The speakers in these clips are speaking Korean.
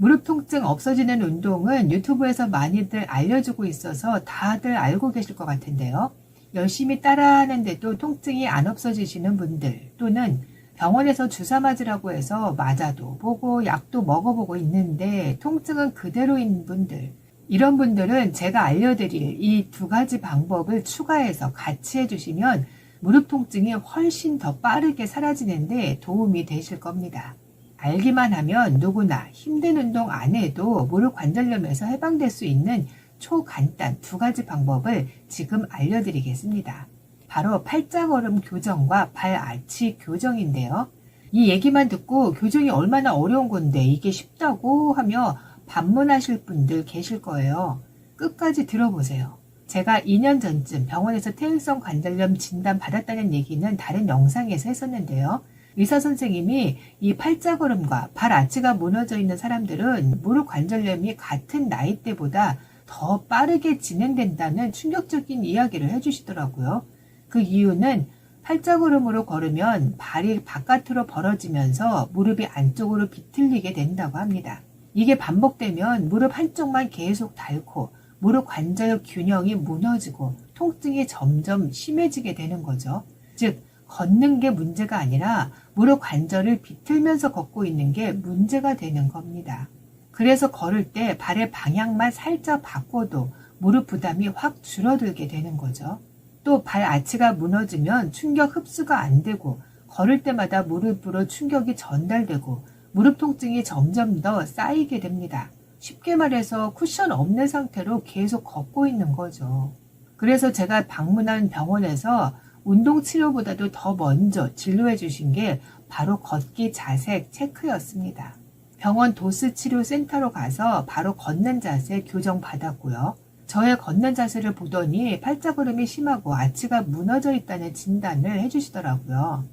무릎 통증 없어지는 운동은 유튜브에서 많이들 알려주고 있어서 다들 알고 계실 것 같은데요. 열심히 따라하는데도 통증이 안 없어지시는 분들, 또는 병원에서 주사 맞으라고 해서 맞아도 보고 약도 먹어보고 있는데 통증은 그대로인 분들, 이런 분들은 제가 알려드릴 이 두 가지 방법을 추가해서 같이 해주시면 무릎 통증이 훨씬 더 빠르게 사라지는데 도움이 되실 겁니다. 알기만 하면 누구나 힘든 운동 안 해도 무릎 관절염에서 해방될 수 있는 초간단 두 가지 방법을 지금 알려드리겠습니다. 바로 팔자걸음 교정과 발 아치 교정인데요. 이 얘기만 듣고 교정이 얼마나 어려운 건데 이게 쉽다고 하며 반문하실 분들 계실 거예요. 끝까지 들어보세요. 제가 2년 전쯤 병원에서 퇴행성 관절염 진단 받았다는 얘기는 다른 영상에서 했었는데요. 의사 선생님이 이 팔자걸음과 발 아치가 무너져 있는 사람들은 무릎 관절염이 같은 나이대보다 더 빠르게 진행된다는 충격적인 이야기를 해주시더라고요. 그 이유는 팔자걸음으로 걸으면 발이 바깥으로 벌어지면서 무릎이 안쪽으로 비틀리게 된다고 합니다. 이게 반복되면 무릎 한쪽만 계속 닳고 무릎 관절 균형이 무너지고 통증이 점점 심해지게 되는 거죠. 즉 걷는 게 문제가 아니라 무릎 관절을 비틀면서 걷고 있는 게 문제가 되는 겁니다. 그래서 걸을 때 발의 방향만 살짝 바꿔도 무릎 부담이 확 줄어들게 되는 거죠. 또 발 아치가 무너지면 충격 흡수가 안 되고 걸을 때마다 무릎으로 충격이 전달되고 무릎 통증이 점점 더 쌓이게 됩니다. 쉽게 말해서 쿠션 없는 상태로 계속 걷고 있는 거죠. 그래서 제가 방문한 병원에서 운동 치료보다도 더 먼저 진료해 주신 게 바로 걷기 자세 체크였습니다. 병원 도스치료센터로 가서 바로 걷는 자세 교정 받았고요. 저의 걷는 자세를 보더니 팔자걸음이 심하고 아치가 무너져 있다는 진단을 해주시더라고요.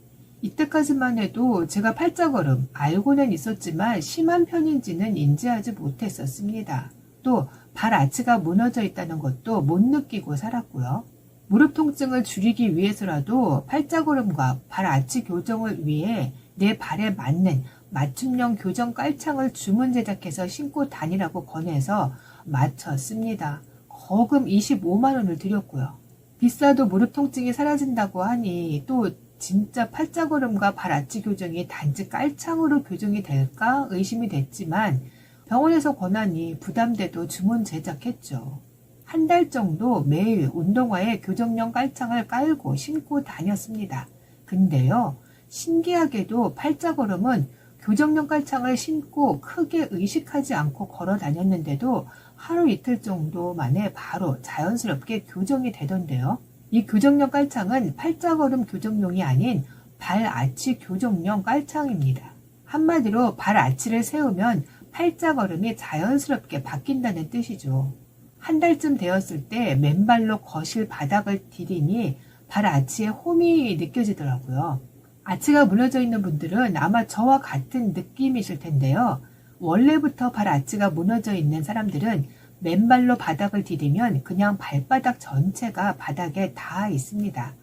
이때까지만 해도 제가 팔자걸음 알고는 있었지만 심한 편인지는 인지하지 못했었습니다. 또 발 아치가 무너져 있다는 것도 못 느끼고 살았고요. 무릎 통증을 줄이기 위해서라도 팔자걸음과 발 아치 교정을 위해 내 발에 맞는 맞춤형 교정 깔창을 주문 제작해서 신고 다니라고 권해서 맞췄습니다. 거금 25만 원을 들였고요. 비싸도 무릎 통증이 사라진다고 하니 또 진짜 팔자걸음과 발 아치 교정이 단지 깔창으로 교정이 될까 의심이 됐지만 병원에서 권하니 부담돼도 주문 제작했죠. 한 달 정도 매일 운동화에 교정용 깔창을 깔고 신고 다녔습니다. 근데요, 신기하게도 팔자걸음은 교정용 깔창을 신고 크게 의식하지 않고 걸어 다녔는데도 하루 이틀 정도 만에 바로 자연스럽게 교정이 되던데요. 이 교정용 깔창은 팔자걸음 교정용이 아닌 발 아치 교정용 깔창입니다. 한마디로 발 아치를 세우면 팔자걸음이 자연스럽게 바뀐다는 뜻이죠. 한 달쯤 되었을 때 맨발로 거실 바닥을 디디니 발 아치에 홈이 느껴지더라고요. 아치가 무너져 있는 분들은 아마 저와 같은 느낌이실 텐데요. 원래부터 발 아치가 무너져 있는 사람들은 맨발로 바닥을 디디면 그냥 발바닥 전체가 바닥에 닿아 있습니다.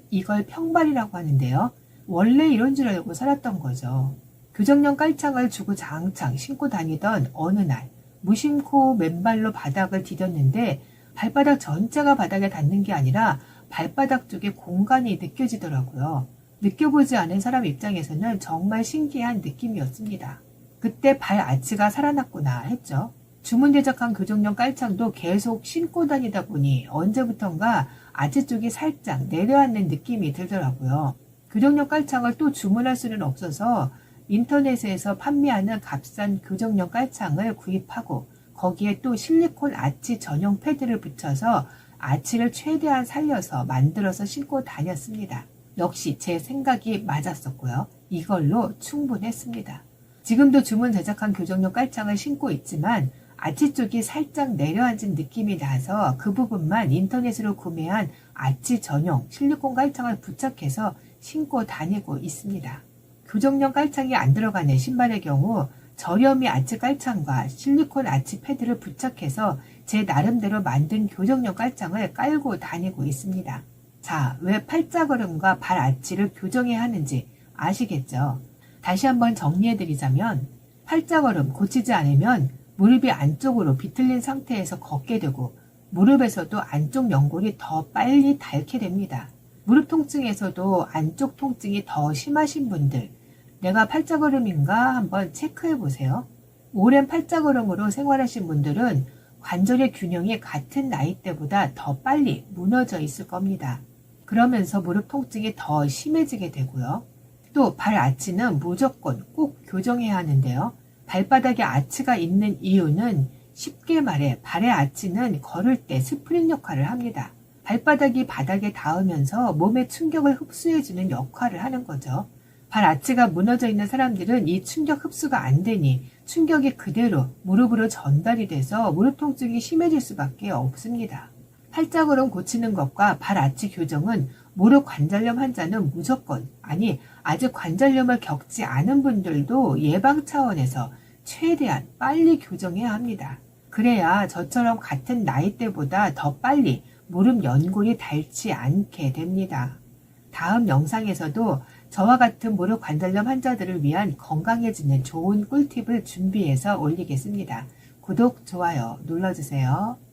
이걸 평발이라고 하는데요. 원래 이런 줄 알고 살았던 거죠. 교정용 깔창을 주고 장창 신고 다니던 어느 날 무심코 맨발로 바닥을 디뎠는데 발바닥 전체가 바닥에 닿는 게 아니라 발바닥 쪽에 공간이 느껴지더라고요. 느껴보지 않은 사람 입장에서는 정말 신기한 느낌이었습니다. 그때 발 아치가 살아났구나 했죠. 주문 제작한 교정용 깔창도 계속 신고 다니다 보니 언제부턴가 아치 쪽이 살짝 내려앉는 느낌이 들더라고요. 교정용 깔창을 또 주문할 수는 없어서 인터넷에서 판매하는 값싼 교정용 깔창을 구입하고 거기에 또 실리콘 아치 전용 패드를 붙여서 아치를 최대한 살려서 만들어서 신고 다녔습니다. 역시 제 생각이 맞았었고요. 이걸로 충분했습니다. 지금도 주문 제작한 교정용 깔창을 신고 있지만 아치 쪽이 살짝 내려앉은 느낌이 나서 그 부분만 인터넷으로 구매한 아치 전용 실리콘 깔창을 부착해서 신고 다니고 있습니다. 교정용 깔창이 안 들어가는 신발의 경우 저렴이 아치 깔창과 실리콘 아치 패드를 부착해서 제 나름대로 만든 교정용 깔창을 깔고 다니고 있습니다. 자, 왜 팔자걸음과 발 아치를 교정해야 하는지 아시겠죠? 다시 한번 정리해드리자면 팔자걸음 고치지 않으면 무릎이 안쪽으로 비틀린 상태에서 걷게 되고 무릎에서도 안쪽 연골이 더 빨리 닳게 됩니다. 무릎 통증에서도 안쪽 통증이 더 심하신 분들, 내가 팔자걸음인가 한번 체크해 보세요. 오랜 팔자걸음으로 생활하신 분들은 관절의 균형이 같은 나이대보다 더 빨리 무너져 있을 겁니다. 그러면서 무릎 통증이 더 심해지게 되고요. 또 발 아치는 무조건 꼭 교정해야 하는데요. 발바닥에 아치가 있는 이유는 쉽게 말해 발의 아치는 걸을 때 스프링 역할을 합니다. 발바닥이 바닥에 닿으면서 몸의 충격을 흡수해주는 역할을 하는 거죠. 발 아치가 무너져 있는 사람들은 이 충격 흡수가 안 되니 충격이 그대로 무릎으로 전달이 돼서 무릎 통증이 심해질 수밖에 없습니다. 팔자걸음 고치는 것과 발 아치 교정은 무릎 관절염 환자는 무조건, 아니 아직 관절염을 겪지 않은 분들도 예방 차원에서 최대한 빨리 교정해야 합니다. 그래야 저처럼 같은 나이대보다 더 빨리 무릎 연골이 닳지 않게 됩니다. 다음 영상에서도 저와 같은 무릎 관절염 환자들을 위한 건강해지는 좋은 꿀팁을 준비해서 올리겠습니다. 구독, 좋아요 눌러주세요.